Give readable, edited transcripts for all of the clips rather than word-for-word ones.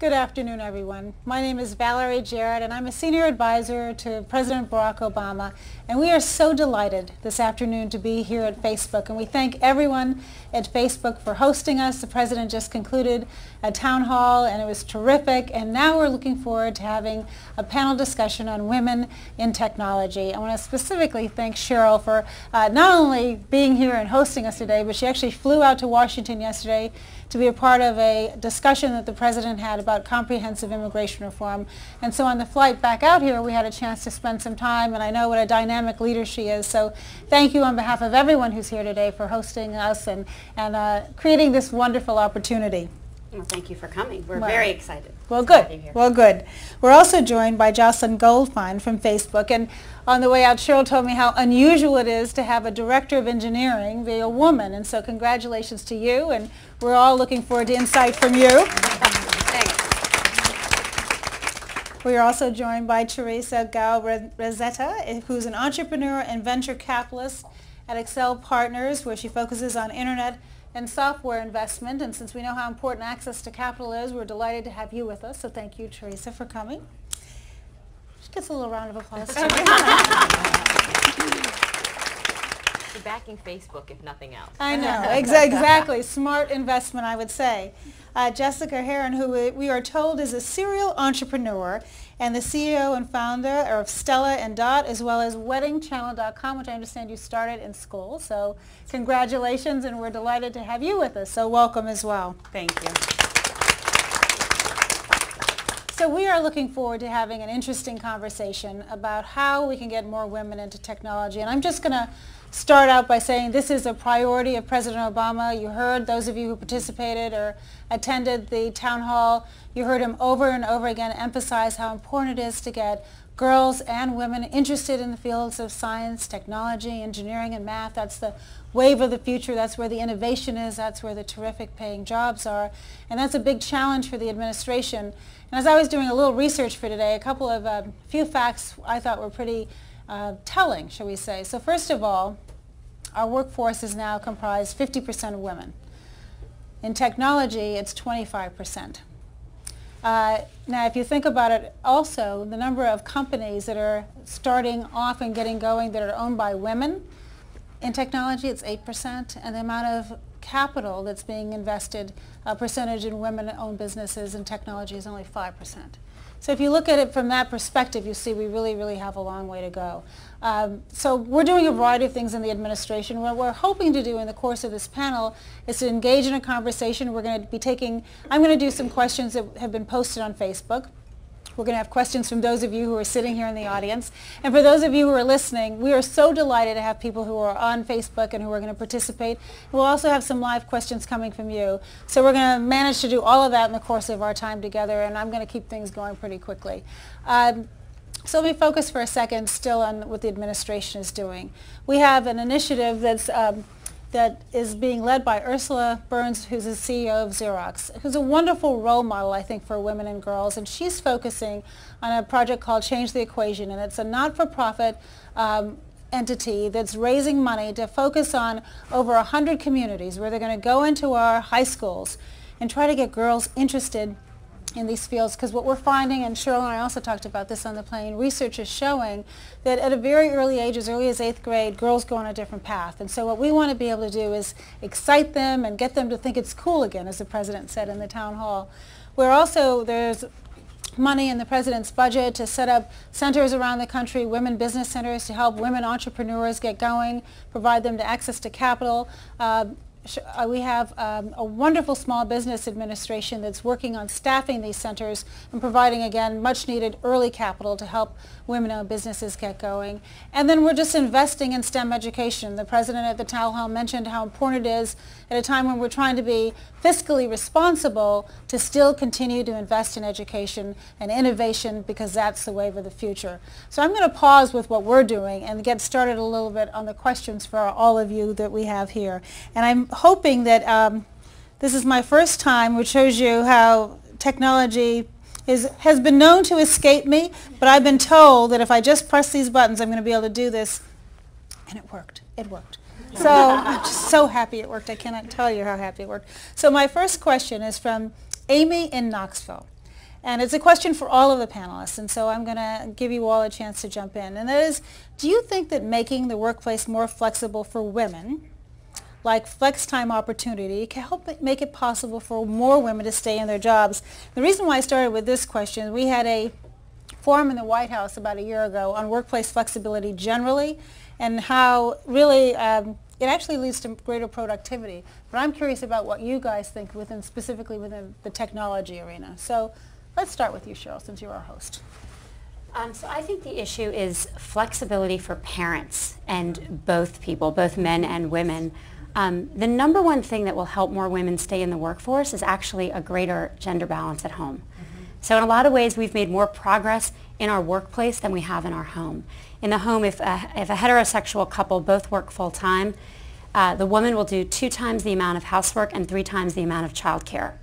Good afternoon, everyone. My name is Valerie Jarrett, and I'm a senior advisor to President Barack Obama. And we are so delighted this afternoon to be here at Facebook. And we thank everyone at Facebook for hosting us. The President just concluded a town hall, and it was terrific. And now we're looking forward to having a panel discussion on women in technology. I want to specifically thank Cheryl for not only being here and hosting us today, but she actually flew out to Washington yesterday to be a part of a discussion that the President had about comprehensive immigration reform. And so on the flight back out here, we had a chance to spend some time, and I know what a dynamic leader she is. So thank you on behalf of everyone who's here today for hosting us and creating this wonderful opportunity. Well, thank you for coming. We're very excited. Well, good. Well, good. We're also joined by Jocelyn Goldfein from Facebook. And on the way out, Cheryl told me how unusual it is to have a director of engineering be a woman. And so congratulations to you. And we're all looking forward to insight from you. Thanks. We are also joined by Teresa Gao-Rosetta, who's an entrepreneur and venture capitalist at Excel Partners, where she focuses on internet and software investment. And since we know how important access to capital is, we're delighted to have you with us. So thank you, Teresa, for coming. She gets a little round of applause. You're backing Facebook, if nothing else. I know, exactly. Smart investment, I would say. Jessica Heron, who we are told is a serial entrepreneur and the CEO and founder of Stella and Dot, as well as WeddingChannel.com, which I understand you started in school. So congratulations, and we're delighted to have you with us. So welcome as well. Thank you. So we are looking forward to having an interesting conversation about how we can get more women into technology. And I'm just going to start out by saying this is a priority of President Obama. You heard, those of you who participated or attended the town hall, you heard him over and over again emphasize how important it is to get girls and women interested in the fields of science, technology, engineering, and math. That's the wave of the future. That's where the innovation is. That's where the terrific paying jobs are. And that's a big challenge for the administration. And as I was doing a little research for today, a couple of few facts I thought were pretty telling, shall we say. So first of all, our workforce is now comprised 50% of women. In technology, it's 25%. Now, if you think about it, also, the number of companies that are starting off and getting going that are owned by women, in technology, it's 8%, and the amount of capital that's being invested, a percentage in women-owned businesses in technology is only 5%. So if you look at it from that perspective, you see we really, really have a long way to go. So we're doing a variety of things in the administration. What we're hoping to do in the course of this panel is to engage in a conversation. We're going to be I'm going to do some questions that have been posted on Facebook. We're going to have questions from those of you who are sitting here in the audience. And for those of you who are listening, we are so delighted to have people who are on Facebook and who are going to participate. We'll also have some live questions coming from you. So we're going to manage to do all of that in the course of our time together, and I'm going to keep things going pretty quickly. So let me focus for a second still on what the administration is doing. We have an initiative that is being led by Ursula Burns, who's the CEO of Xerox, who's a wonderful role model, I think, for women and girls. And she's focusing on a project called Change the Equation. And it's a not-for-profit entity that's raising money to focus on over 100 communities where they're going to go into our high schools and try to get girls interested in these fields, because what we're finding, and Cheryl and I also talked about this on the plane, research is showing that at a very early age, as early as 8th grade, girls go on a different path. And so what we want to be able to do is excite them and get them to think it's cool again, as the President said in the town hall. There's money in the President's budget to set up centers around the country, women business centers, to help women entrepreneurs get going, provide them the access to capital. We have a wonderful small business administration that's working on staffing these centers and providing, again, much needed early capital to help women-owned businesses get going. And then we're just investing in STEM education. The President at the town hall mentioned how important it is at a time when we're trying to be fiscally responsible to still continue to invest in education and innovation, because that's the wave of the future. So I'm going to pause with what we're doing and get started a little bit on the questions for all of you that we have here. And I'm hoping that this is my first time, which shows you how technology has been known to escape me, but I've been told that if I just press these buttons, I'm going to be able to do this. And it worked. It worked. So I'm just so happy it worked. I cannot tell you how happy it worked. So my first question is from Amy in Knoxville. And it's a question for all of the panelists, and so I'm going to give you all a chance to jump in. And that is, do you think that making the workplace more flexible for women, like flex time opportunity, can help make it possible for more women to stay in their jobs? The reason why I started with this question, we had a forum in the White House about a year ago on workplace flexibility generally, and how really it actually leads to greater productivity. But I'm curious about what you guys think specifically within the technology arena. So let's start with you, Cheryl, since you're our host. So I think the issue is flexibility for parents and both people, both men and women. The number one thing that will help more women stay in the workforce is actually a greater gender balance at home. So in a lot of ways, we've made more progress in our workplace than we have in our home. In the home, if a heterosexual couple both work full-time, the woman will do 2 times the amount of housework and 3 times the amount of childcare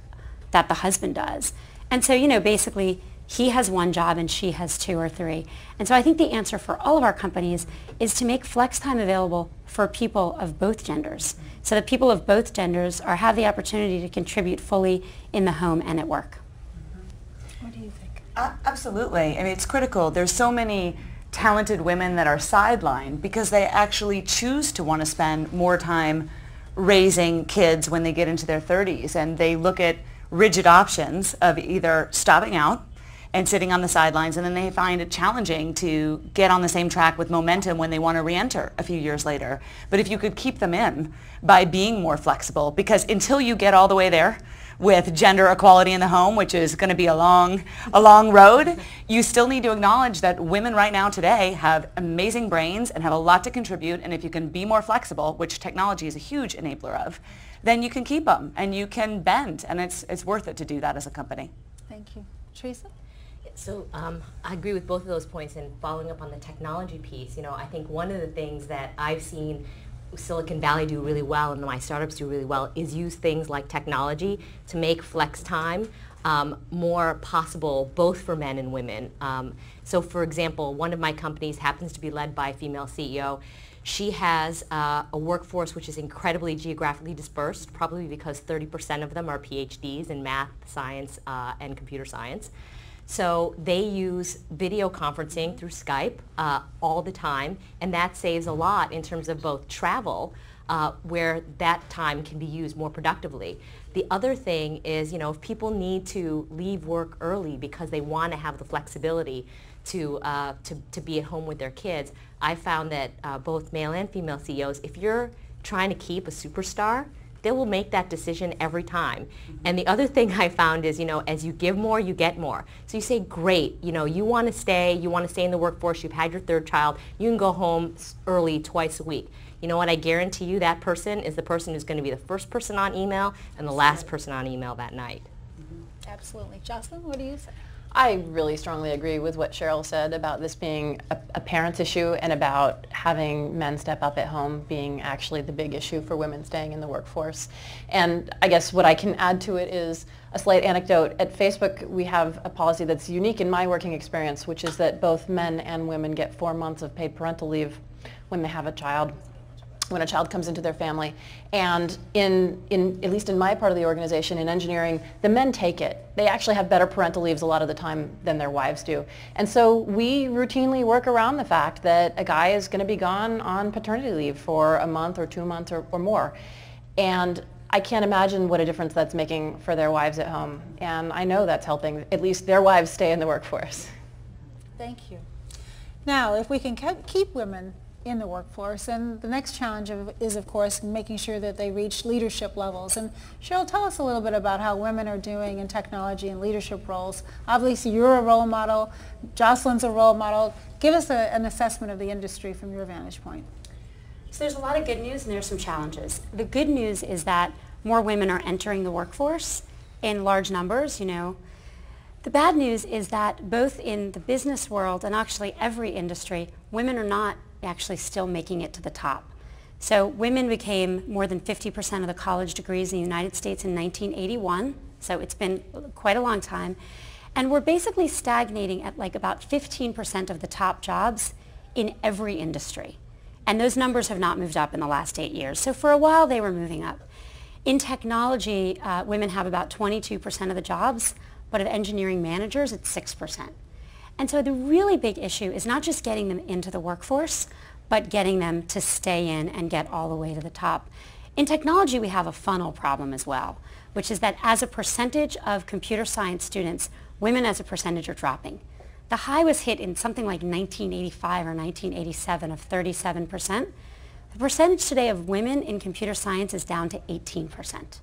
that the husband does. And so, basically, he has 1 job and she has 2 or 3. And so I think the answer for all of our companies is to make flex time available for people of both genders, so that people of both genders have the opportunity to contribute fully in the home and at work. What do you think? Absolutely. I mean, it's critical. There's so many talented women that are sidelined because they actually choose to want to spend more time raising kids when they get into their 30s, and they look at rigid options of either stopping out and sitting on the sidelines, and then they find it challenging to get on the same track with momentum when they want to re-enter a few years later. But if you could keep them in by being more flexible, because until you get all the way there with gender equality in the home, which is going to be a long road, you still need to acknowledge that women right now today have amazing brains and have a lot to contribute, and if you can be more flexible, which technology is a huge enabler of, then you can keep them and you can bend, and it's worth it to do that as a company. Thank you. Teresa? So I agree with both of those points, and following up on the technology piece, I think one of the things that I've seen Silicon Valley do really well and my startups do really well is use things like technology to make flex time more possible both for men and women. So for example, one of my companies happens to be led by a female CEO. She has a workforce which is incredibly geographically dispersed, probably because 30% of them are PhDs in math, science, and computer science. So they use video conferencing through Skype all the time, and that saves a lot in terms of both travel, where that time can be used more productively. The other thing is, if people need to leave work early because they want to have the flexibility to be at home with their kids, I found that both male and female CEOs, if you're trying to keep a superstar, they will make that decision every time. And the other thing I found is, as you give more, you get more. So you say, great, you want to stay in the workforce, you've had your 3rd child, you can go home early twice a week. You know what, I guarantee you that person is the person who's going to be the first person on email and the last person on email that night. Absolutely. Jocelyn, what do you say? I really strongly agree with what Cheryl said about this being a parents issue, and about having men step up at home being actually the big issue for women staying in the workforce. And I guess what I can add to it is a slight anecdote. At Facebook, we have a policy that's unique in my working experience, which is that both men and women get 4 months of paid parental leave when they have a child, when a child comes into their family. And at least in my part of the organization, in engineering, the men take it. They actually have better parental leaves a lot of the time than their wives do. And so we routinely work around the fact that a guy is going to be gone on paternity leave for a month or 2 months or more. And I can't imagine what a difference that's making for their wives at home. And I know that's helping at least their wives stay in the workforce. Thank you. Now, if we can keep women in the workforce, and the next challenge is, of course, making sure that they reach leadership levels. And Cheryl, tell us a little bit about how women are doing in technology and leadership roles. Obviously, you're a role model. Jocelyn's a role model. Give us an assessment of the industry from your vantage point. So there's a lot of good news and there's some challenges. The good news is that more women are entering the workforce in large numbers, The bad news is that both in the business world and actually every industry, women are not actually still making it to the top. So women became more than 50% of the college degrees in the United States in 1981, so it's been quite a long time. And we're basically stagnating at like about 15% of the top jobs in every industry. And those numbers have not moved up in the last 8 years. So for a while they were moving up. In technology, women have about 22% of the jobs, but of engineering managers, it's 6%. And so the really big issue is not just getting them into the workforce, but getting them to stay in and get all the way to the top. In technology, we have a funnel problem as well, which is that as a percentage of computer science students, women as a percentage are dropping. The high was hit in something like 1985 or 1987 of 37%. The percentage today of women in computer science is down to 18%.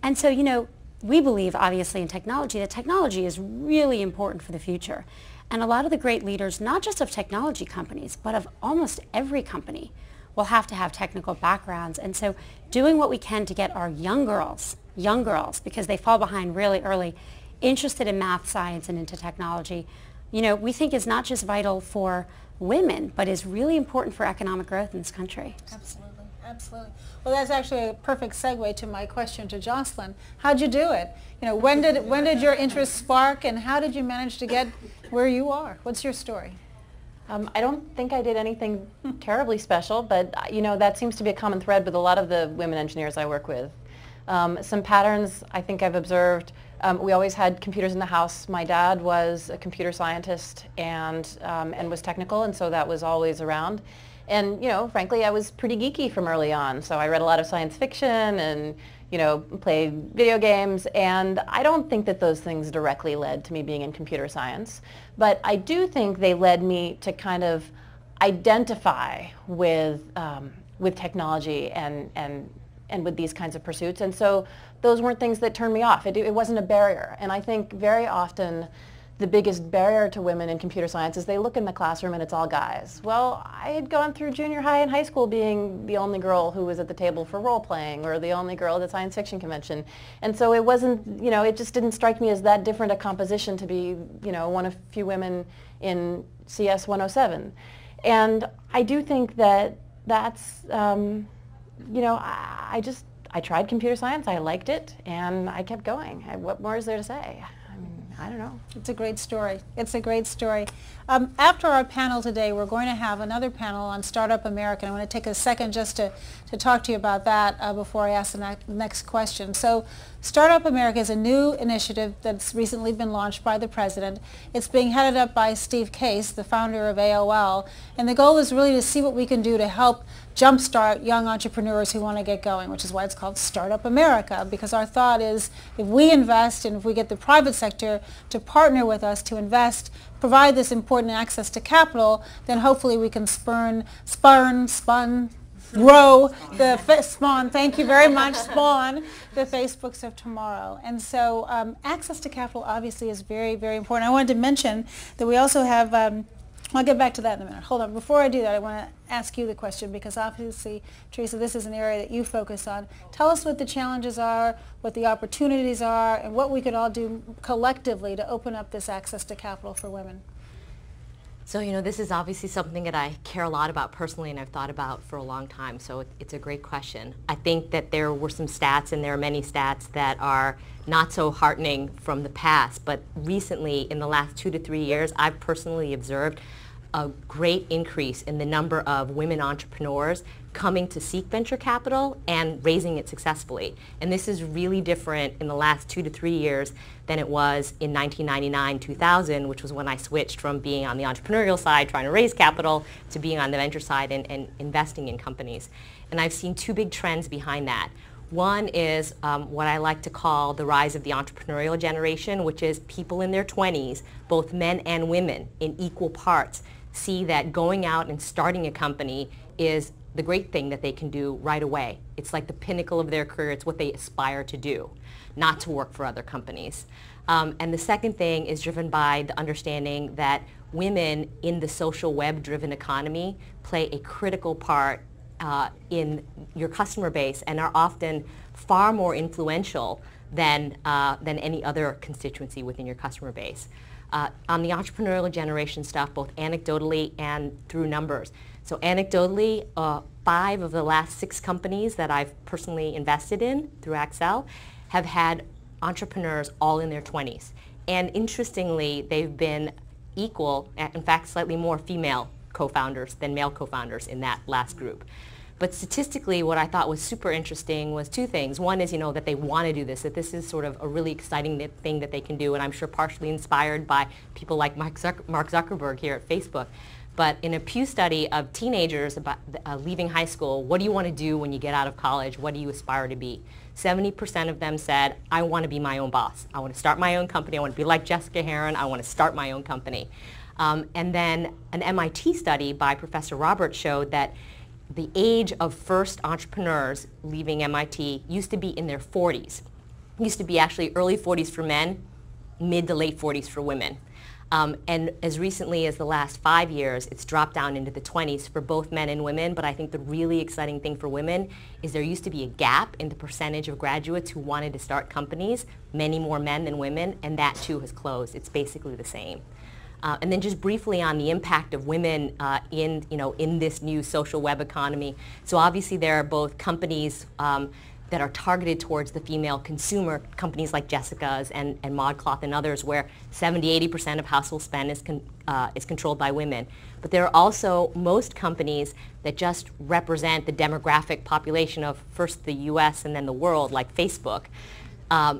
And so, you know, we believe, obviously, in technology, that technology is really important for the future. And a lot of the great leaders, not just of technology companies, but of almost every company, will have to have technical backgrounds. And so doing what we can to get our young girls, because they fall behind really early, interested in math, science, and into technology, you know, we think is not just vital for women, but is really important for economic growth in this country. Absolutely, absolutely. Well, that's actually a perfect segue to my question to Jocelyn. How'd you do it? You know, when did your interest spark, and how did you manage to get where you are? What's your story? I don't think I did anything terribly special, but you know, that seems to be a common thread with a lot of the women engineers I work with. Some patterns I think I've observed. We always had computers in the house. My dad was a computer scientist and was technical, and so that was always around. And you know, frankly, I was pretty geeky from early on, so I read a lot of science fiction and you know, played video games, and I don't think that those things directly led to me being in computer science, but I do think they led me to kind of identify with technology and with these kinds of pursuits, and so those weren't things that turned me off. It wasn't a barrier, and I think very often the biggest barrier to women in computer science is they look in the classroom and it's all guys. Well, I had gone through junior high and high school being the only girl who was at the table for role playing or the only girl at the science fiction convention. And so it wasn't, you know, it just didn't strike me as that different a composition to be, you know, one of few women in CS 107. And I do think that that's, you know, I tried computer science, I liked it, and I kept going. What more is there to say? I don't know. It's a great story. It's a great story. After our panel today, we're going to have another panel on Startup America. I want to take a second just to talk to you about that before I ask the next question. So Startup America is a new initiative that's recently been launched by the president. It's being headed up by Steve Case, the founder of AOL. And the goal is really to see what we can do to help jumpstart young entrepreneurs who want to get going, which is why it's called Startup America, because our thought is if we invest and if we get the private sector to partner with us to invest, provide this important access to capital, then hopefully we can grow the spawn, thank you very much, spawn the Facebooks of tomorrow. And so access to capital obviously is very, very important. I wanted to mention that we also have I'll get back to that in a minute. Hold on. Before I do that, I want to ask you the question because obviously, Teresa, this is an area that you focus on. Tell us what the challenges are, what the opportunities are, and what we could all do collectively to open up this access to capital for women. So, you know, this is obviously something that I care a lot about personally and I've thought about for a long time, so it's a great question. I think that there were some stats, and there are many stats that are not so heartening from the past, but recently, in the last 2 to 3 years, I've personally observed a great increase in the number of women entrepreneurs coming to seek venture capital and raising it successfully. And this is really different in the last 2 to 3 years than it was in 1999, 2000, which was when I switched from being on the entrepreneurial side, trying to raise capital, to being on the venture side and investing in companies. And I've seen two big trends behind that. One is what I like to call the rise of the entrepreneurial generation, which is people in their 20s, both men and women, in equal parts, see that going out and starting a company is the great thing that they can do right away. It's like the pinnacle of their career. It's what they aspire to do, not to work for other companies. And the second thing is driven by the understanding that women in the social web-driven economy play a critical part in your customer base and are often far more influential than any other constituency within your customer base. On the entrepreneurial generation stuff, both anecdotally and through numbers. So anecdotally, 5 of the last 6 companies that I've personally invested in through Accel have had entrepreneurs all in their 20s. And interestingly, they've been equal, in fact, slightly more female co-founders than male co-founders in that last group. But statistically, what I thought was super interesting was two things. One is, that they want to do this, that this is sort of a really exciting thing that they can do, and I'm sure partially inspired by people like Mark Zuckerberg here at Facebook. But in a Pew study of teenagers about leaving high school, what do you want to do when you get out of college? What do you aspire to be? 70% of them said, I want to be my own boss. I want to start my own company. I want to be like Jessica Heron. I want to start my own company. And then an MIT study by Professor Roberts showed that the age of first entrepreneurs leaving MIT used to be in their 40s. It used to be actually early 40s for men, mid to late 40s for women. And as recently as the last 5 years, it's dropped down into the 20s for both men and women. But I think the really exciting thing for women is there used to be a gap in the percentage of graduates who wanted to start companies, many more men than women, and that too has closed. It's basically the same. And then just briefly on the impact of women in this new social web economy. So obviously there are both companies that are targeted towards the female consumer, companies like Jessica's and ModCloth and others, where 70–80% of household spend is controlled by women. But there are also most companies that just represent the demographic population of first the US and then the world, like Facebook,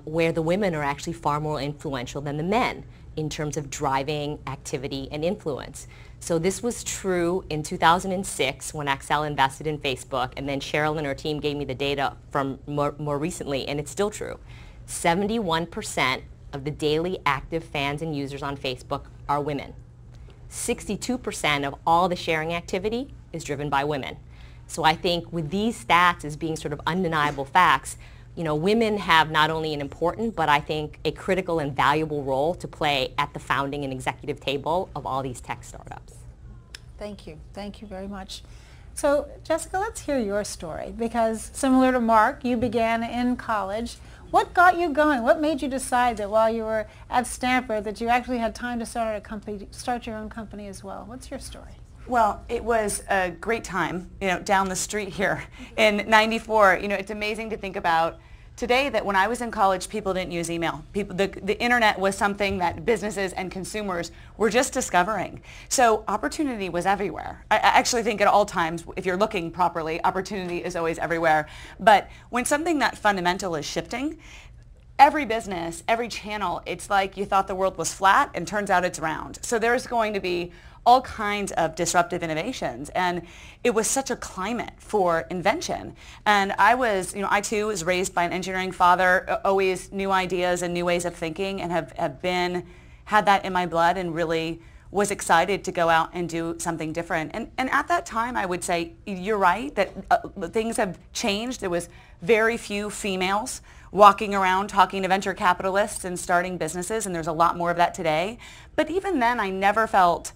where the women are actually far more influential than the men in terms of driving activity and influence. So this was true in 2006 when Accel invested in Facebook, and then Cheryl and her team gave me the data from more recently, and it's still true. 71% of the daily active fans and users on Facebook are women. 62% of all the sharing activity is driven by women. So I think with these stats as being sort of undeniable facts, women have not only an important, but I think a critical and valuable role to play at the founding and executive table of all these tech startups. Thank you. Thank you very much. So, Jessica, let's hear your story, because similar to Mark, you began in college. What got you going? What made you decide that while you were at Stanford that you actually had time to start your own company as well? What's your story? Well, it was a great time, down the street here in '94. It's amazing to think about today that when I was in college, people didn't use email. The internet was something that businesses and consumers were just discovering. So opportunity was everywhere. I actually think at all times, if you're looking properly, opportunity is always everywhere. But when something that fundamental is shifting, every business, every channel, it's like you thought the world was flat and turns out it's round. So there's going to be all kinds of disruptive innovations, and it was such a climate for invention. And I too was raised by an engineering father, always new ideas and new ways of thinking, and have had that in my blood, and really was excited to go out and do something different. And at that time, I would say you're right that things have changed. There was very few females walking around talking to venture capitalists and starting businesses, and there's a lot more of that today. But even then, I never felt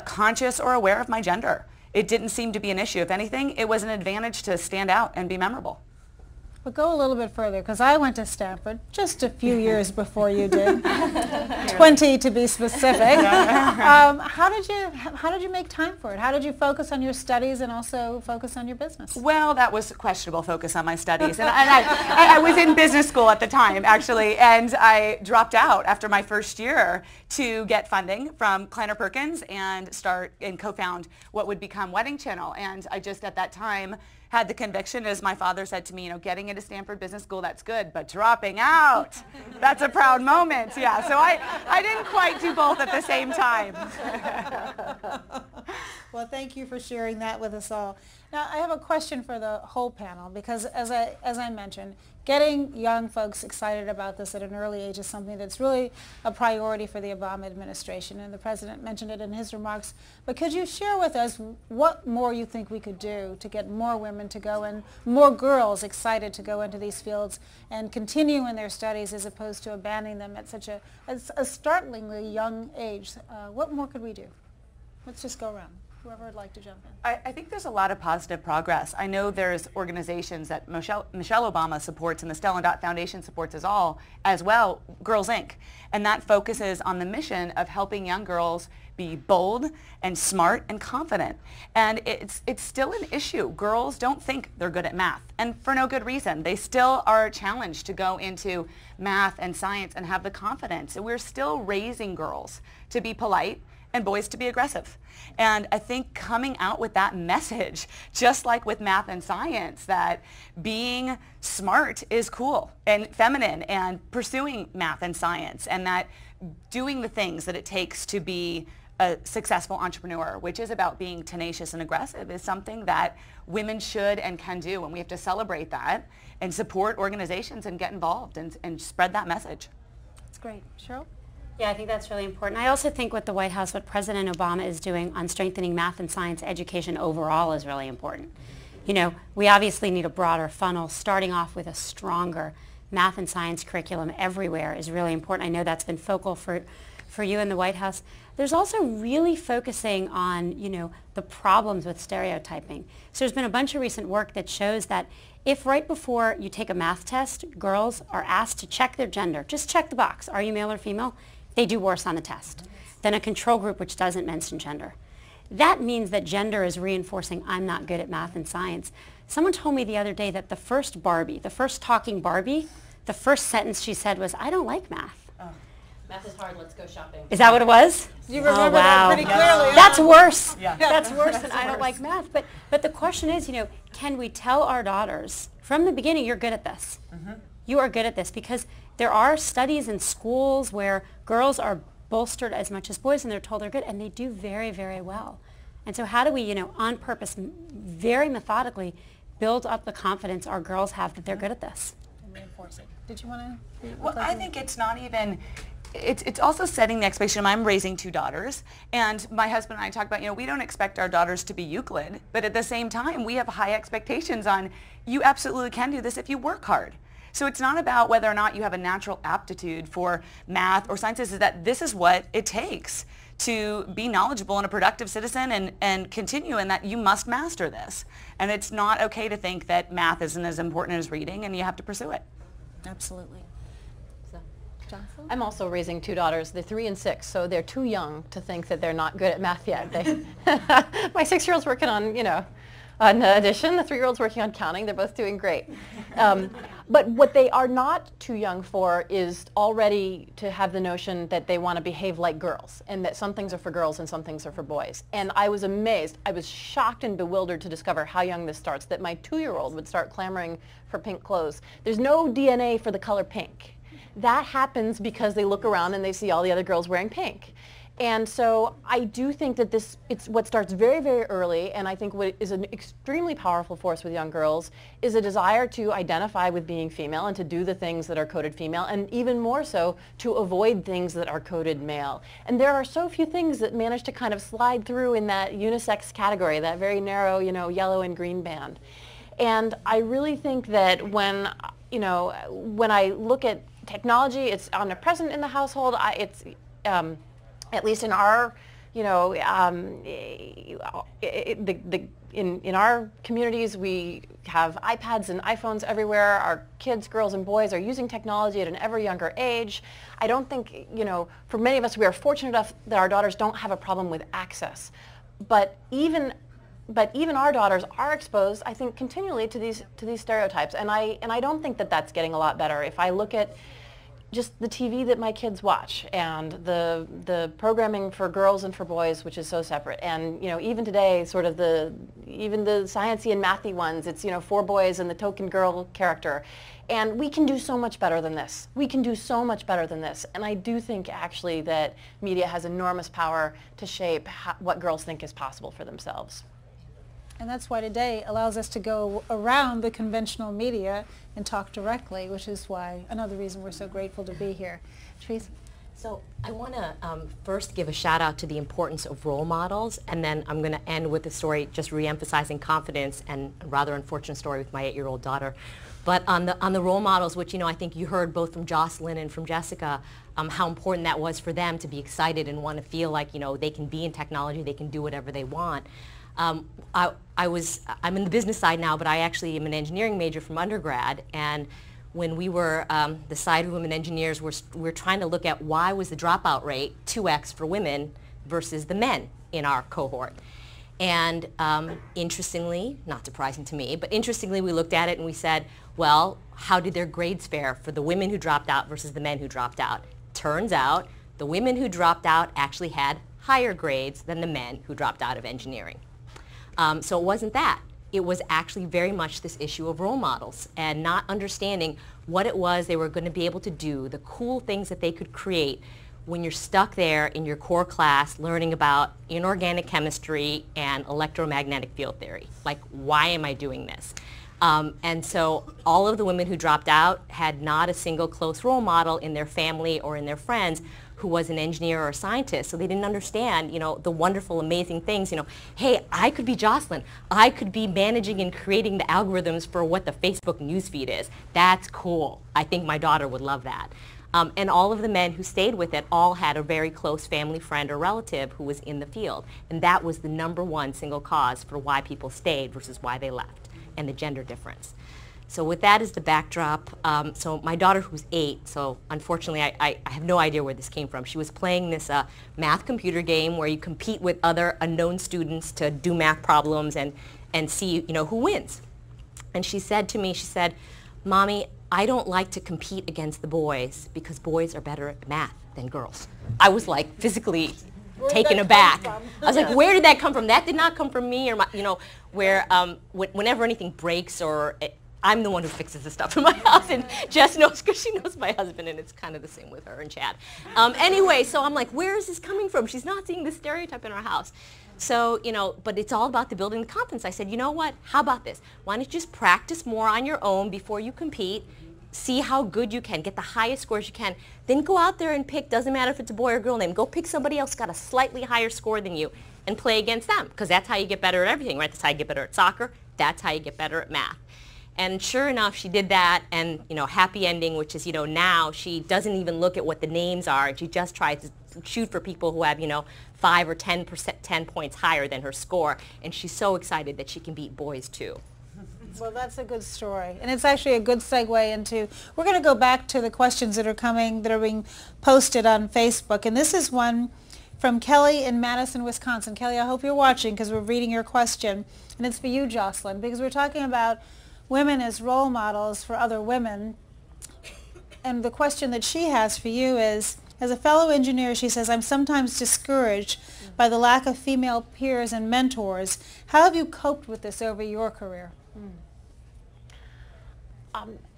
conscious or aware of my gender. It didn't seem to be an issue. If anything, it was an advantage to stand out and be memorable. But go a little bit further, because I went to Stanford just a few years before you did, 20 to be specific. How did you make time for it? How did you focus on your studies and also focus on your business? Well, that was a questionable focus on my studies. And I was in business school at the time, actually, and I dropped out after my first year to get funding from Kleiner Perkins and start and co-found what would become Wedding Channel. And I just at that time had the conviction, as my father said to me, getting into Stanford Business School, that's good, but dropping out, that's a proud moment. Yeah, so I didn't quite do both at the same time. Well, thank you for sharing that with us all. Now, I have a question for the whole panel, because as I mentioned, getting young folks excited about this at an early age is something that's really a priority for the Obama administration, and the President mentioned it in his remarks. But could you share with us what more you think we could do to get more women to go and more girls excited to go into these fields and continue in their studies as opposed to abandoning them at such a startlingly young age? What more could we do? Let's just go around. Whoever would like to jump in. I think there's a lot of positive progress. I know there's organizations that Michelle Obama supports and the Stella Dot Foundation supports as well, Girls Inc. And that focuses on the mission of helping young girls be bold and smart and confident. And it's still an issue. Girls don't think they're good at math, and for no good reason. They still are challenged to go into math and science and have the confidence. And we're still raising girls to be polite and boys to be aggressive. And I think coming out with that message, just like with math and science, that being smart is cool and feminine and pursuing math and science, and that doing the things that it takes to be a successful entrepreneur, which is about being tenacious and aggressive, is something that women should and can do. And we have to celebrate that and support organizations and get involved and spread that message. That's great. Cheryl? Yeah, I think that's really important. I also think what the White House, what President Obama is doing on strengthening math and science education overall is really important. You know, we obviously need a broader funnel. Starting off with a stronger math and science curriculum everywhere is really important. I know that's been focal for you in the White House. There's also really focusing on, you know, the problems with stereotyping. So there's been a bunch of recent work that shows that if right before you take a math test, girls are asked to check their gender, just check the box, are you male or female? They do worse on the test than a control group which doesn't mention gender. That means that gender is reinforcing I'm not good at math and science. Someone told me the other day that the first Barbie, the first talking Barbie, the first sentence she said was, I don't like math. Math is hard, let's go shopping. Is that what it was? You remember that pretty clearly. That's worse. Yeah. That's worse than I don't like math. But the question is, you know, can we tell our daughters from the beginning, you're good at this. You are good at this, because there are studies in schools where girls are bolstered as much as boys and they're told they're good, and they do very, very well. And so how do we, you know, on purpose, very methodically, build up the confidence our girls have that they're good at this? And reinforce it. Did you want to? Well, I think it's not even, it's also setting the expectation. I'm raising 2 daughters, and my husband and I talk about, you know, we don't expect our daughters to be Euclid, but at the same time, we have high expectations on you absolutely can do this if you work hard. So it's not about whether or not you have a natural aptitude for math or sciences, is that this is what it takes to be knowledgeable and a productive citizen and continue, and that you must master this. And it's not okay to think that math isn't as important as reading and you have to pursue it. Absolutely. Jocelyn? I'm also raising 2 daughters. They're 3 and 6, so they're too young to think that they're not good at math yet. My 6-year-old's working on, you know, on addition. The 3-year-old's working on counting. They're both doing great. But what they are not too young for is already to have the notion that they want to behave like girls, and that some things are for girls and some things are for boys. And I was amazed. I was shocked and bewildered to discover how young this starts, that my 2-year-old would start clamoring for pink clothes. There's no DNA for the color pink. That happens because they look around and they see all the other girls wearing pink. And so I do think that it's what starts very, very early, and I think what is an extremely powerful force with young girls is a desire to identify with being female and to do the things that are coded female, and even more so to avoid things that are coded male. And there are so few things that manage to kind of slide through in that unisex category, that very narrow, you know, yellow and green band. And I really think that when, you know, when I look at technology, it's omnipresent in the household. At least in our, you know, in our communities, we have iPads and iPhones everywhere. Our kids, girls and boys, are using technology at an ever younger age. I don't think, you know, for many of us, we are fortunate enough that our daughters don't have a problem with access. But even our daughters are exposed, I think, continually to these stereotypes, and I don't think that that's getting a lot better. If I look at just the TV that my kids watch, and the programming for girls and for boys, which is so separate, and, you know, even today, sort of even the sciencey and mathy ones, it's, you know, 4 boys and the token girl character, and we can do so much better than this. We can do so much better than this, and I do think actually that media has enormous power to shape what girls think is possible for themselves. And that's why today allows us to go around the conventional media and talk directly, which is why another reason we're so grateful to be here. Teresa? So I want to first give a shout out to the importance of role models, and then I'm going to end with a story just re-emphasizing confidence, and a rather unfortunate story with my 8-year-old daughter. But on the role models, which, you know, I think you heard both from Jocelyn and from Jessica, how important that was for them to be excited and want to feel like, you know, they can be in technology, they can do whatever they want. I'm in the business side now, but I actually am an engineering major from undergrad, and when we were the side of women engineers, we're trying to look at why was the dropout rate 2x for women versus the men in our cohort. And interestingly, not surprising to me, but interestingly, we looked at it and we said, well, how did their grades fare for the women who dropped out versus the men who dropped out? Turns out the women who dropped out actually had higher grades than the men who dropped out of engineering. So it wasn't that. It was actually very much this issue of role models and not understanding what it was they were going to be able to do, the cool things that they could create when you're stuck there in your core class learning about inorganic chemistry and electromagnetic field theory. Like, why am I doing this? And so all of the women who dropped out had not a single close role model in their family or in their friends who was an engineer or a scientist. So they didn't understand, the wonderful, amazing things, hey, I could be Jocelyn. I could be managing and creating the algorithms for what the Facebook newsfeed is. That's cool. I think my daughter would love that. And all of the men who stayed with it all had a very close family friend or relative who was in the field. And that was the #1 single cause for why people stayed versus why they left, and the gender difference. So with that as the backdrop, so my daughter who's 8, so unfortunately I have no idea where this came from. She was playing this math computer game where you compete with other unknown students to do math problems and see who wins. And she said to me, she said, "Mommy, I don't like to compete against the boys because boys are better at math than girls." I was like physically taken aback. I was like, where did that come from? That did not come from me or my, where whenever anything breaks or I'm the one who fixes the stuff in my house, and Jess knows because she knows my husband, and it's kind of the same with her and Chad. Anyway, so I'm like, where is this coming from? She's not seeing this stereotype in our house. So, but it's all about the building the confidence. I said, you know what? How about this? Why don't you just practice more on your own before you compete? See how good you can, get the highest scores you can. Then go out there and pick, doesn't matter if it's a boy or girl name, go pick somebody else who's got a slightly higher score than you and play against them, because that's how you get better at everything, right? That's how you get better at soccer. That's how you get better at math. And sure enough, she did that, and happy ending, which is, now she doesn't even look at what the names are, and she just tries to shoot for people who have, 5 or 10 points higher than her score, and she's so excited that she can beat boys too. Well, that's a good story, and it's actually a good segue into, we're going to go back to the questions that are being posted on Facebook, and this is one from Kelly in Madison, Wisconsin. Kelly, I hope you're watching because we're reading your question, and it's for you, Jocelyn, because we're talking about women as role models for other women, and the question that she has for you is, as a fellow engineer, she says, I'm sometimes discouraged by the lack of female peers and mentors. How have you coped with this over your career?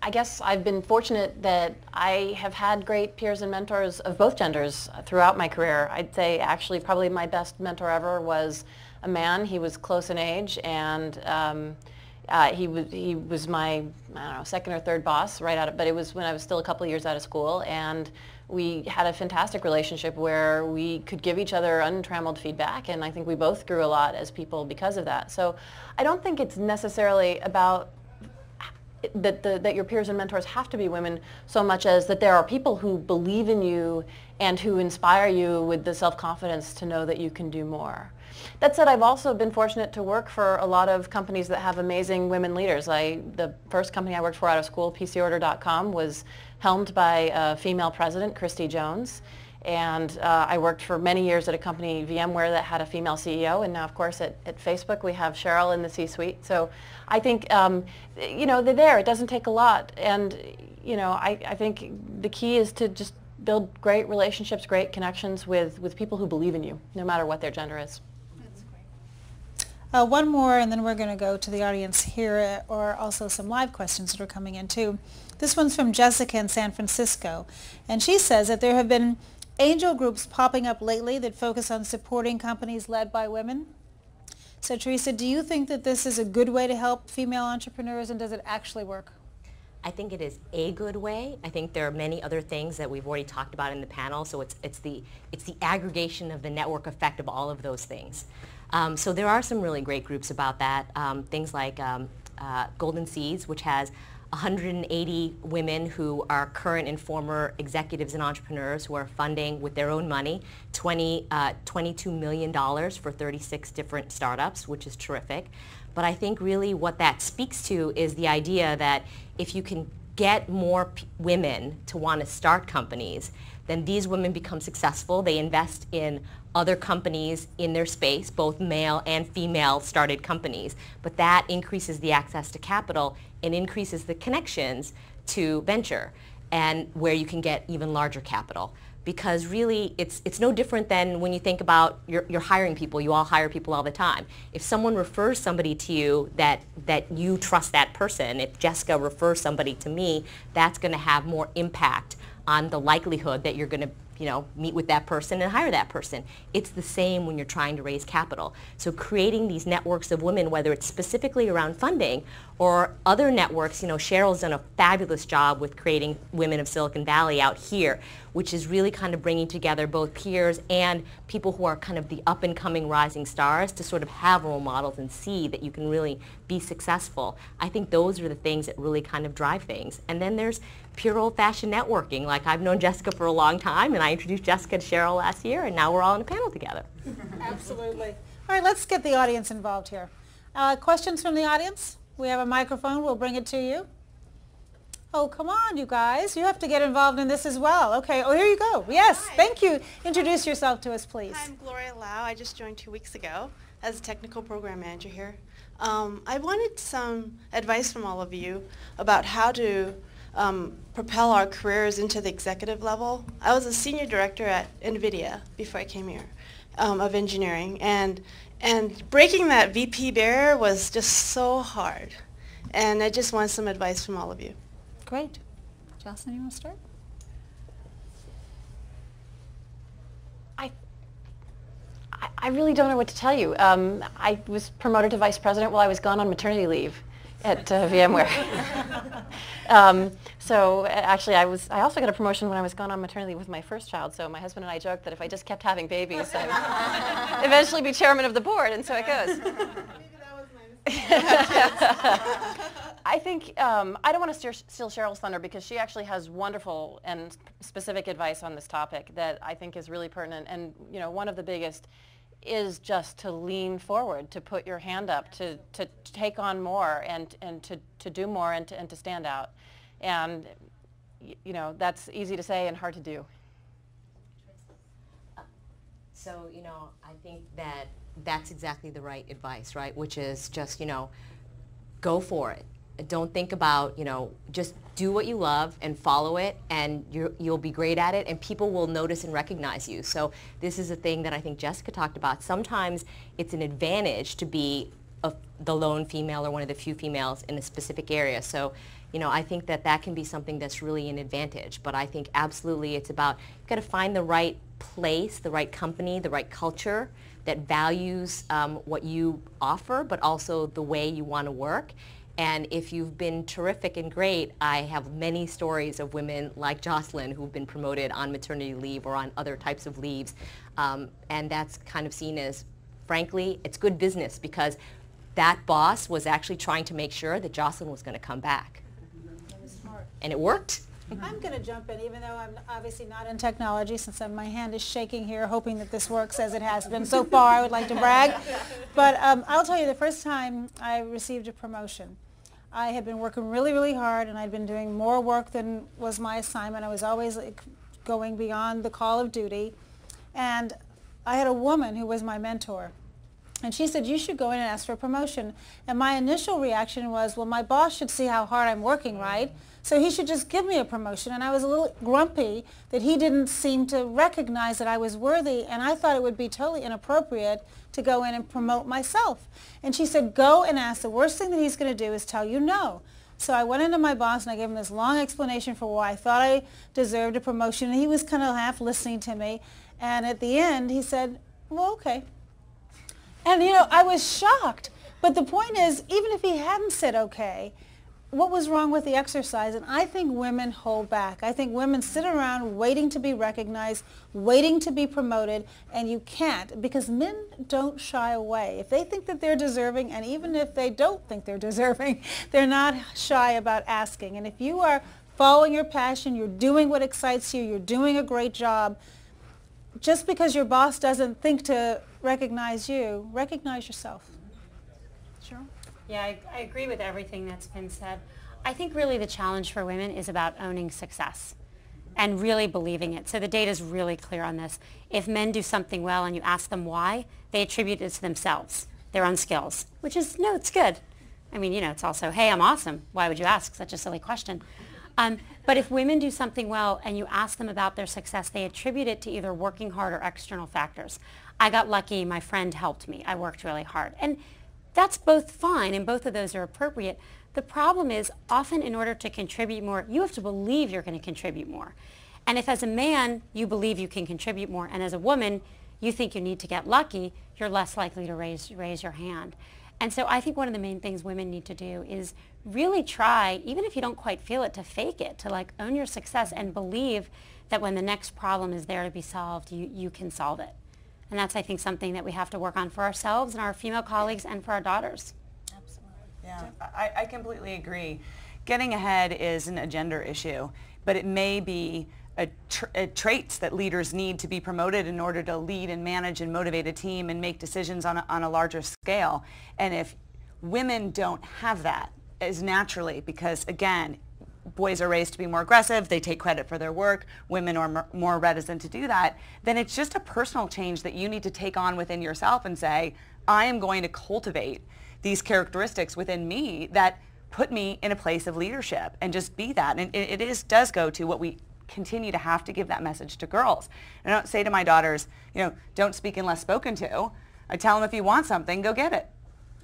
I guess I've been fortunate that I have had great peers and mentors of both genders throughout my career. I'd say actually probably my best mentor ever was a man. He was close in age, and he was my, second or third boss right out of, but it was when I was still a couple of years out of school, and we had a fantastic relationship where we could give each other untrammeled feedback, and I think we both grew a lot as people because of that. So I don't think it's necessarily about that your peers and mentors have to be women so much as that there are people who believe in you and who inspire you with the self-confidence to know that you can do more. That said, I've also been fortunate to work for a lot of companies that have amazing women leaders. The first company I worked for out of school, PCOrder.com, was helmed by a female president, Christy Jones. And I worked for many years at a company, VMware, that had a female CEO. And now, of course, at Facebook, we have Cheryl in the C-suite. So I think, they're there. It doesn't take a lot. And, I think the key is to just build great relationships, great connections with people who believe in you, no matter what their gender is. One more, and then we're going to go to the audience here, or also some live questions that are coming in, too. This one's from Jessica in San Francisco, and she says that there have been angel groups popping up lately that focus on supporting companies led by women. So, Teresa, do you think that this is a good way to help female entrepreneurs, and does it actually work? I think it is a good way. I think there are many other things that we've already talked about in the panel, so it's the aggregation of the network effect of all of those things. So there are some really great groups about that. Things like Golden Seeds, which has 180 women who are current and former executives and entrepreneurs who are funding with their own money $22 million for 36 different startups, which is terrific. But I think really what that speaks to is the idea that if you can get more women to want to start companies, then these women become successful. They invest in other companies in their space, both male and female started companies. But that increases the access to capital and increases the connections to venture, and where you can get even larger capital. because really it's no different than when you think about you're hiring people. You all hire people all the time. If someone refers somebody to you that you trust that person, if Jessica refers somebody to me, that's going to have more impact on the likelihood that you're going to meet with that person and hire that person. It's the same when you're trying to raise capital. So creating these networks of women, whether it's specifically around funding or other networks, Cheryl's done a fabulous job with creating Women of Silicon Valley out here, which is really kind of bringing together both peers and people who are kind of the up-and-coming rising stars to sort of have role models and see that you can really be successful. I think those are the things that really kind of drive things. And then there's pure old-fashioned networking. Like, I've known Jessica for a long time, and I introduced Jessica to Cheryl last year, and now we're all on a panel together. Absolutely. All right, let's get the audience involved here. Questions from the audience? We have a microphone. We'll bring it to you. Oh, come on, you guys. You have to get involved in this as well. Okay. Oh, here you go. Yes, Hi. thank you. Introduce yourself to us, please. Hi, I'm Gloria Lau. I just joined 2 weeks ago as a technical program manager here. I wanted some advice from all of you about how to propel our careers into the executive level. I was a senior director at NVIDIA before I came here of engineering, and breaking that VP barrier was just so hard. And I just want some advice from all of you. Great. Jocelyn, you want to start? I really don't know what to tell you. I was promoted to vice president while I was gone on maternity leave at VMware. So actually, I also got a promotion when I was gone on maternity leave with my first child. So my husband and I joked that if I just kept having babies, I would eventually be chairman of the board, and so it goes. I think I don't want to steal Cheryl's thunder because she actually has wonderful and specific advice on this topic that I think is really pertinent. And one of the biggest is just to lean forward, to put your hand up, to take on more, and to do more, and to stand out. And that's easy to say and hard to do. So, I think that that's exactly the right advice, right? Which is just, go for it. Don't think about, just do what you love and follow it, and you'll be great at it, and people will notice and recognize you. So this is a thing that I think Jessica talked about. Sometimes it's an advantage to be the lone female or one of the few females in a specific area. So, I think that can be something that's really an advantage. But I think absolutely it's about, you've got to find the right place, the right company, the right culture that values what you offer, but also the way you want to work. And if you've been terrific and great, I have many stories of women like Jocelyn who've been promoted on maternity leave or on other types of leaves. And that's kind of seen as, frankly, it's good business because that boss was actually trying to make sure that Jocelyn was going to come back. That was smart. And it worked. I'm going to jump in, even though I'm obviously not in technology, since my hand is shaking here, hoping that this works as it has been so far. I would like to brag. But I'll tell you, the first time I received a promotion, I had been working really, really hard, and I'd been doing more work than was my assignment. I was always going beyond the call of duty. And I had a woman who was my mentor. And she said, you should go in and ask for a promotion. And my initial reaction was, well, my boss should see how hard I'm working, right? So he should just give me a promotion. And I was a little grumpy that he didn't seem to recognize that I was worthy. And I thought it would be totally inappropriate to go in and promote myself. And she said, go and ask. The worst thing that he's going to do is tell you no. So I went into my boss and I gave him this long explanation for why I thought I deserved a promotion. And he was kind of half listening to me. And at the end, he said, well, okay. And, I was shocked. But the point is, even if he hadn't said okay, what was wrong with the exercise? And I think women hold back. I think women sit around waiting to be recognized, waiting to be promoted, and you can't, because men don't shy away. If they think that they're deserving, and even if they don't think they're deserving, they're not shy about asking. And if you are following your passion, you're doing what excites you, you're doing a great job, just because your boss doesn't think to recognize you, recognize yourself. Sure. Yeah, I agree with everything that's been said. I think really the challenge for women is about owning success and really believing it. So the data is really clear on this. If men do something well and you ask them why, they attribute it to themselves, their own skills, which is, no, it's good. I mean, it's also, hey, I'm awesome. Why would you ask? Such a silly question. But if women do something well and you ask them about their success, they attribute it to either working hard or external factors. I got lucky, my friend helped me, I worked really hard. And that's both fine, and both of those are appropriate. The problem is, often in order to contribute more, you have to believe you're going to contribute more. And if as a man you believe you can contribute more, and as a woman you think you need to get lucky, you're less likely to raise your hand. And so I think one of the main things women need to do is really try, even if you don't quite feel it, to fake it, to like own your success and believe that when the next problem is there to be solved, you can solve it. And that's, I think, something that we have to work on for ourselves and our female colleagues and for our daughters. Absolutely. Yeah, I completely agree. Getting ahead isn't a gender issue, but it may be traits that leaders need to be promoted in order to lead and manage and motivate a team and make decisions on a larger scale. And if women don't have that as naturally, because again, boys are raised to be more aggressive, they take credit for their work, women are more reticent to do that, then it's just a personal change that you need to take on within yourself and say, I am going to cultivate these characteristics within me that put me in a place of leadership, and just be that. And it does go to what we continue to have to give that message to girls. And I don't say to my daughters, don't speak unless spoken to. I tell them, if you want something, go get it.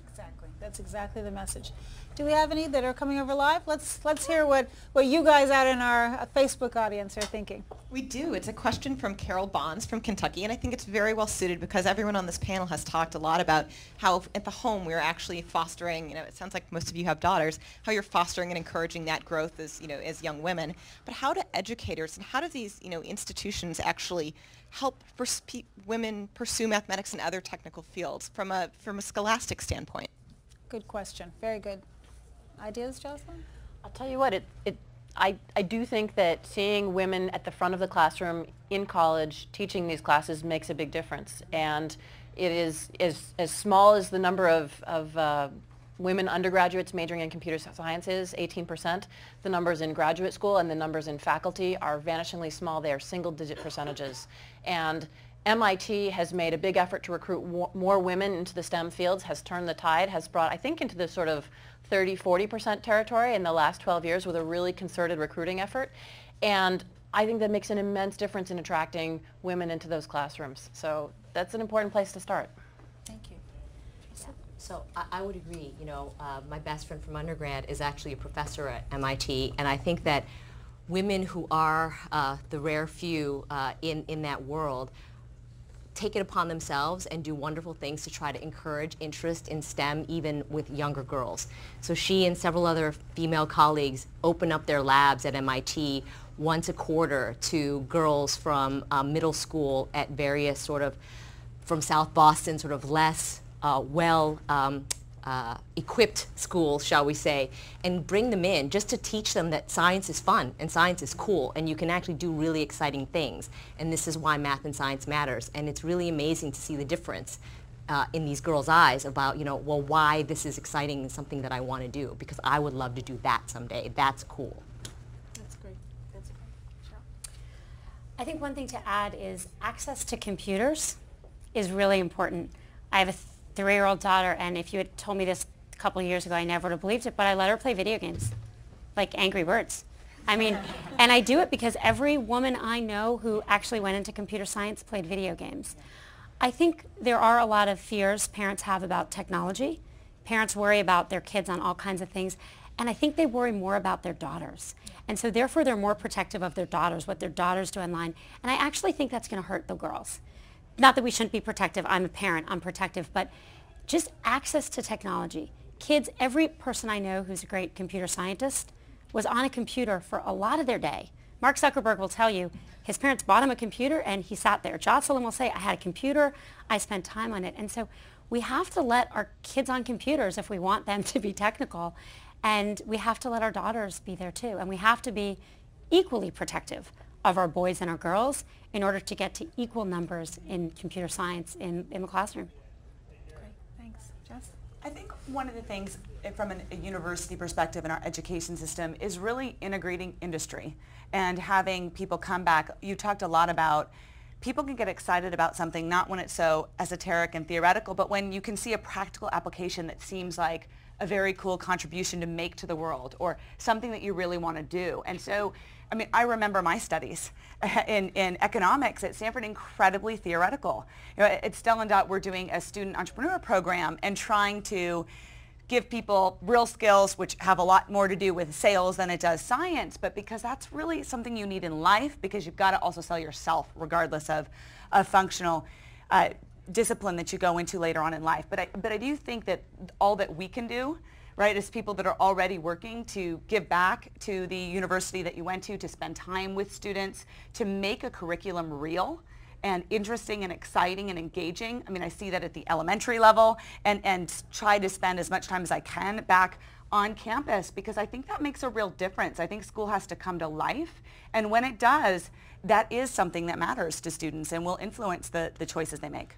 Exactly. That's exactly the message. Do we have any that are coming over live? Let's hear what you guys out in our Facebook audience are thinking. We do. It's a question from Carol Bonds from Kentucky, and I think it's very well suited because everyone on this panel has talked a lot about how at the home we're actually fostering, it sounds like most of you have daughters, how you're fostering and encouraging that growth as, as young women. But how do educators and how do these, institutions actually help women pursue mathematics and other technical fields from a scholastic standpoint? Good question. Very good. Ideas, Jocelyn? I'll tell you what, I do think that seeing women at the front of the classroom in college teaching these classes makes a big difference. And it is as small as the number of women undergraduates majoring in computer science is, 18%. The numbers in graduate school and the numbers in faculty are vanishingly small. They are single-digit percentages. And MIT has made a big effort to recruit more women into the STEM fields, has turned the tide, has brought, I think, into the sort of 30-40% territory in the last 12 years with a really concerted recruiting effort. And I think that makes an immense difference in attracting women into those classrooms. So that's an important place to start. Thank you. So I would agree. My best friend from undergrad is actually a professor at MIT, and I think that women who are the rare few in that world take it upon themselves and do wonderful things to try to encourage interest in STEM even with younger girls. So she and several other female colleagues open up their labs at MIT once a quarter to girls from middle school at various from South Boston, less equipped schools, shall we say, and bring them in just to teach them that science is fun and science is cool and you can actually do really exciting things. And this is why math and science matters. And it's really amazing to see the difference in these girls' eyes about, why this is exciting and something that I want to do, because I would love to do that someday. That's cool. That's great. That's great. Cheryl? I think one thing to add is access to computers is really important. I have a 3-year-old daughter, and if you had told me this a couple of years ago, I never would have believed it, but I let her play video games, like Angry Birds. And I do it because every woman I know who actually went into computer science played video games. I think there are a lot of fears parents have about technology. Parents worry about their kids on all kinds of things, and I think they worry more about their daughters. And so therefore they're more protective of their daughters, what their daughters do online, and I actually think that's going to hurt the girls. Not that we shouldn't be protective. I'm a parent. I'm protective. But just access to technology. Kids, every person I know who's a great computer scientist was on a computer for a lot of their day. Mark Zuckerberg will tell you his parents bought him a computer and he sat there. Jocelyn will say, I had a computer. I spent time on it. And so we have to let our kids on computers if we want them to be technical. And we have to let our daughters be there too. And we have to be equally protective of our boys and our girls in order to get to equal numbers in computer science in the classroom. Great, thanks. Jess? I think one of the things from a university perspective in our education system is really integrating industry and having people come back. You talked a lot about people can get excited about something not when it's so esoteric and theoretical, but when you can see a practical application that seems like a very cool contribution to make to the world or something that you really want to do. And so, I mean, I remember my studies in economics at Stanford, incredibly theoretical. You know, at Stellendot, we're doing a student entrepreneur program and trying to give people real skills, which have a lot more to do with sales than it does science, but because that's really something you need in life, because you've got to also sell yourself regardless of a functional discipline that you go into later on in life. But I do think that all that we can do, right, as people that are already working to give back to the university that you went to spend time with students, to make a curriculum real and interesting and exciting and engaging. I mean, I see that at the elementary level, and try to spend as much time as I can back on campus, because I think that makes a real difference. I think school has to come to life, and when it does, that is something that matters to students and will influence the choices they make.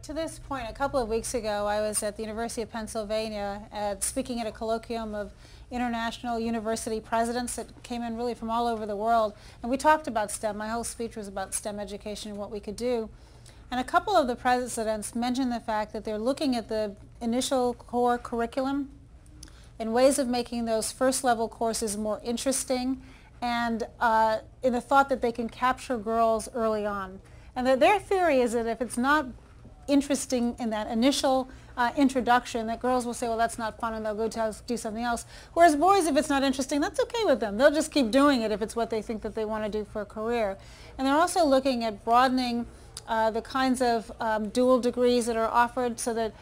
To this point, a couple of weeks ago, I was at the University of Pennsylvania speaking at a colloquium of international university presidents that came in really from all over the world. And we talked about STEM. My whole speech was about STEM education and what we could do. And a couple of the presidents mentioned the fact that they're looking at the initial core curriculum and ways of making those first level courses more interesting, and in the thought that they can capture girls early on. And that their theory is that if it's not interesting in that initial introduction, that girls will say, well, that's not fun, and they'll go do something else. Whereas boys, if it's not interesting, that's okay with them. They'll just keep doing it if it's what they think that they want to do for a career. And they're also looking at broadening the kinds of dual degrees that are offered, so that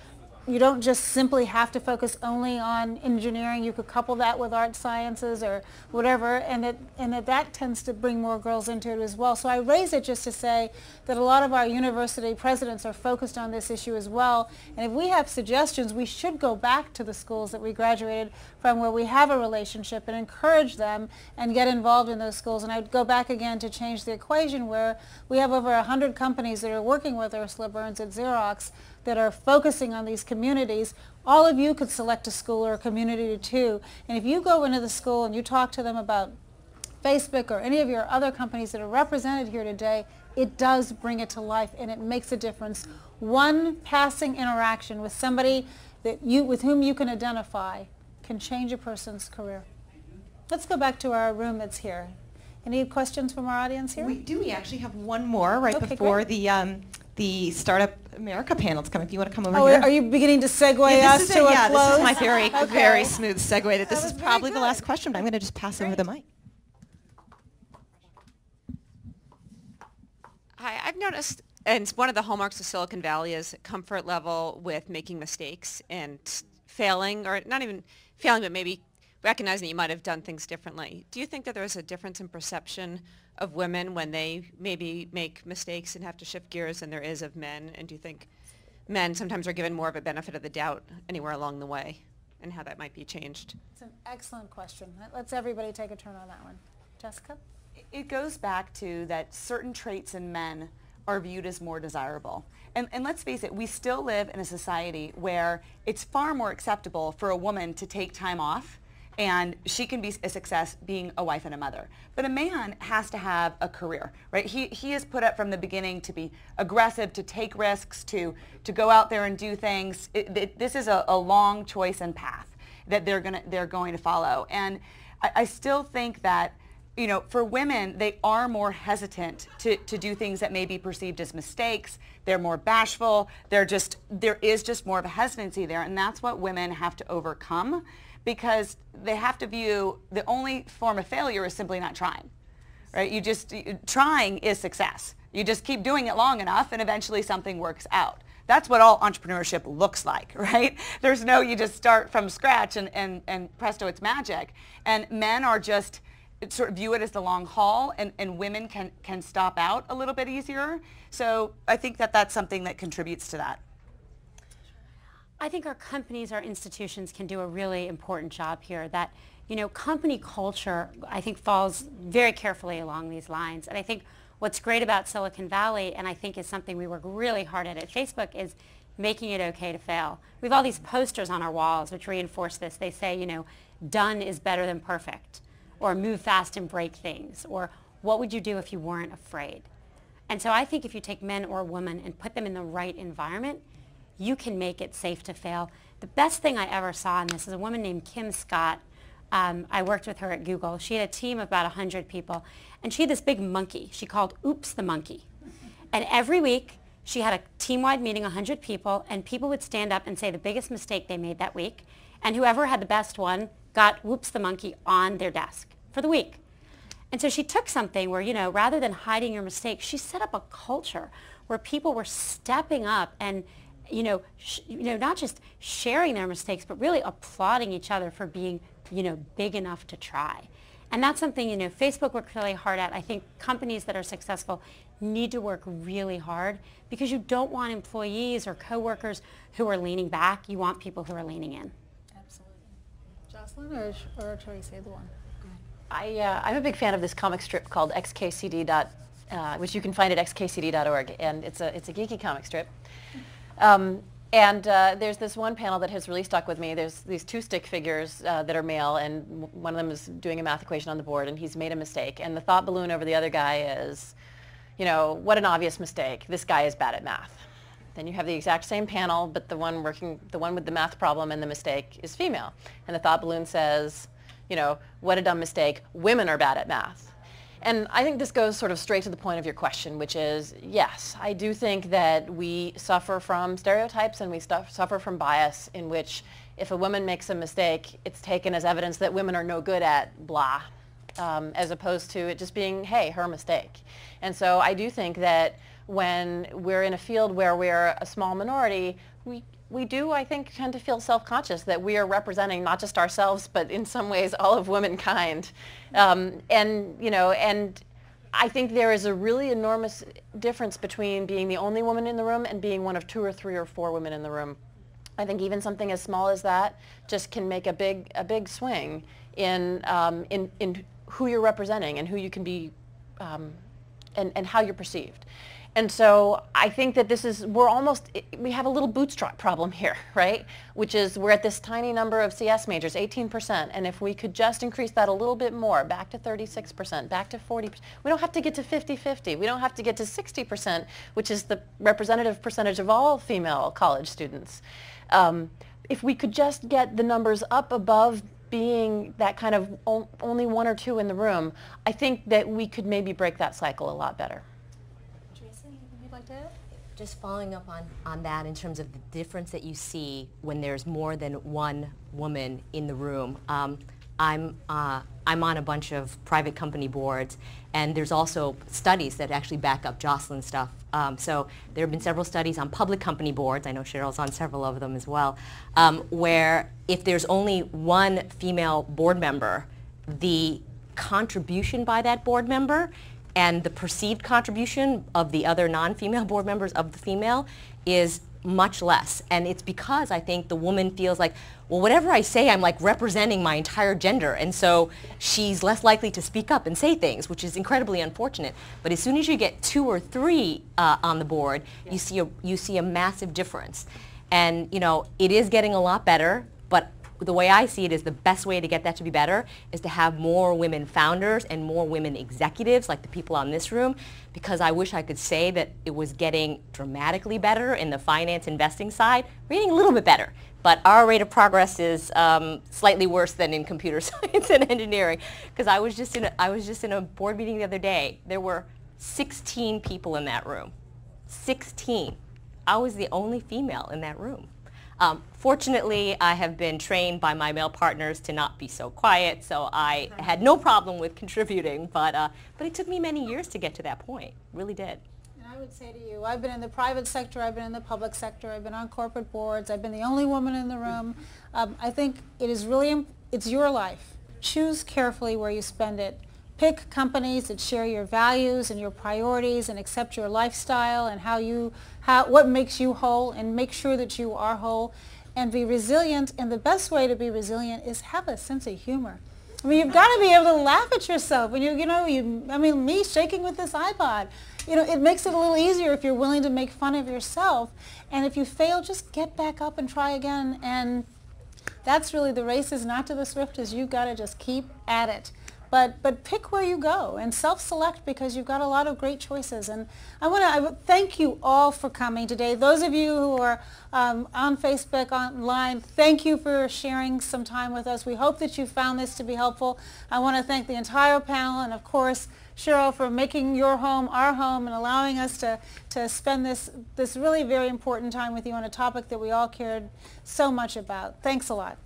you don't just simply have to focus only on engineering. You could couple that with art sciences or whatever, and that tends to bring more girls into it as well. So I raise it just to say that a lot of our university presidents are focused on this issue as well. And if we have suggestions, we should go back to the schools that we graduated from, where we have a relationship, and encourage them and get involved in those schools. And I'd go back again to change the equation, where we have over 100 companies that are working with Ursula Burns at Xerox that are focusing on these communities. All of you could select a school or a community too. And if you go into the school and you talk to them about Facebook or any of your other companies that are represented here today, it does bring it to life, and it makes a difference. One passing interaction with somebody with whom you can identify can change a person's career. Let's go back to our room that's here. Any questions from our audience here? We do. We actually have one more right Okay, before great. the Startup America panel to come. If you want to come over Oh, here. are you beginning to segue us to a close? Yeah, this is my very, Okay. very smooth segue. That this was is very probably the good. last question, but I'm going to just pass over the mic. Hi, I've noticed, and one of the hallmarks of Silicon Valley is comfort level with making mistakes and failing, or not even failing, but maybe recognizing that you might have done things differently. Do you think that there's a difference in perception of women when they maybe make mistakes and have to shift gears than there is of men? And do you think men sometimes are given more of a benefit of the doubt anywhere along the way, and how that might be changed? It's an excellent question. Let's everybody take a turn on that one. Jessica? It goes back to that certain traits in men are viewed as more desirable. And let's face it, we still live in a society where it's far more acceptable for a woman to take time off, and she can be a success being a wife and a mother. But a man has to have a career, right? He is put up from the beginning to be aggressive, to take risks, to go out there and do things. This is a long choice and path that they're going to follow. And I still think that, you know, for women, they are more hesitant to do things that may be perceived as mistakes. They're more bashful. There is just more of a hesitancy there, and that's what women have to overcome, because they have to view the only form of failure is simply not trying, right? Trying is success. You just keep doing it long enough, and eventually something works out. That's what all entrepreneurship looks like, right? There's no, you just start from scratch and presto, it's magic. And men are just sort of view it as the long haul, and women can stop out a little bit easier. So I think that that's something that contributes to that. I think our companies, our institutions can do a really important job here. That, you know, company culture, I think, falls very carefully along these lines. And I think what's great about Silicon Valley, and I think is something we work really hard at Facebook, is making it okay to fail. We have all these posters on our walls which reinforce this. They say, you know, done is better than perfect, or move fast and break things, or what would you do if you weren't afraid? And so I think if you take men or women and put them in the right environment, you can make it safe to fail. The best thing I ever saw in this is a woman named Kim Scott. I worked with her at Google. She had a team of about 100 people, and she had this big monkey she called Oops the Monkey. And every week, she had a team-wide meeting, 100 people, and people would stand up and say the biggest mistake they made that week, and whoever had the best one got Whoops the Monkey on their desk for the week. And so she took something where, you know, rather than hiding your mistakes, she set up a culture where people were stepping up and, not just sharing their mistakes, but really applauding each other for being, big enough to try. And that's something, Facebook worked really hard at. I think companies that are successful need to work really hard because you don't want employees or coworkers who are leaning back. You want people who are leaning in. Absolutely. Jocelyn, or shall we say the one? I'm a big fan of this comic strip called XKCD, which you can find at xkcd.org, and it's a geeky comic strip. There's this one panel that has really stuck with me. There's these two stick figures that are male, and one of them is doing a math equation on the board, and he's made a mistake. And the thought balloon over the other guy is, what an obvious mistake. This guy is bad at math. Then you have the exact same panel, but the one with the math problem and the mistake is female. And the thought balloon says, what a dumb mistake. Women are bad at math. And I think this goes sort of straight to the point of your question, which is, yes, I do think that we suffer from stereotypes and we suffer from bias in which if a woman makes a mistake, it's taken as evidence that women are no good at blah, as opposed to it just being, hey, her mistake. And so I do think that when we're in a field where we're a small minority, we do, I think, tend to feel self-conscious that we are representing not just ourselves, but in some ways all of womankind. And I think there is a really enormous difference between being the only woman in the room and being one of 2 or 3 or 4 women in the room. I think even something as small as that just can make a big swing in who you're representing and who you can be and how you're perceived. And so I think that we have a little bootstrap problem here, right? Which is we're at this tiny number of CS majors, 18%, and if we could just increase that a little bit more, back to 36%, back to 40%, we don't have to get to 50-50, we don't have to get to 60%, which is the representative percentage of all female college students. If we could just get the numbers up above being that kind of only 1 or 2 in the room, I think that we could maybe break that cycle a lot better. Just following up on that in terms of the difference that you see when there's more than one woman in the room. I'm on a bunch of private company boards, and there's also studies that actually back up Jocelyn's stuff. So there have been several studies on public company boards, I know Cheryl's on several of them as well, where if there's only one female board member, the contribution by that board member and the perceived contribution of the other non-female board members of the female is much less. And it's because I think the woman feels like, well, whatever I say, I'm like representing my entire gender. And so she's less likely to speak up and say things, which is incredibly unfortunate. But as soon as you get 2 or 3 on the board, you see a massive difference. And, it is getting a lot better, but the way I see it is the best way to get that to be better is to have more women founders and more women executives like the people on this room, because I wish I could say that it was getting dramatically better in the finance investing side. We're getting a little bit better, but our rate of progress is slightly worse than in computer science and engineering, because I was just in a board meeting the other day. There were 16 people in that room. 16. I was the only female in that room. Fortunately, I have been trained by my male partners to not be so quiet, so I had no problem with contributing, but it took me many years to get to that point. Really did. And I would say to you, I've been in the private sector, I've been in the public sector, I've been on corporate boards, I've been the only woman in the room. I think it is really, it's your life. Choose carefully where you spend it. Pick companies that share your values and your priorities and accept your lifestyle and what makes you whole, and make sure that you are whole, and be resilient. And the best way to be resilient is have a sense of humor. I mean, you've got to be able to laugh at yourself. When me shaking with this iPod, it makes it a little easier if you're willing to make fun of yourself. And if you fail, just get back up and try again. And that's really the race is not to the swiftest. You've got to just keep at it. But pick where you go and self-select because you've got a lot of great choices. And I thank you all for coming today. Those of you who are on Facebook, online, thank you for sharing some time with us. We hope that you found this to be helpful. I want to thank the entire panel and, of course, Cheryl, for making your home our home and allowing us to spend this really very important time with you on a topic that we all cared so much about. Thanks a lot.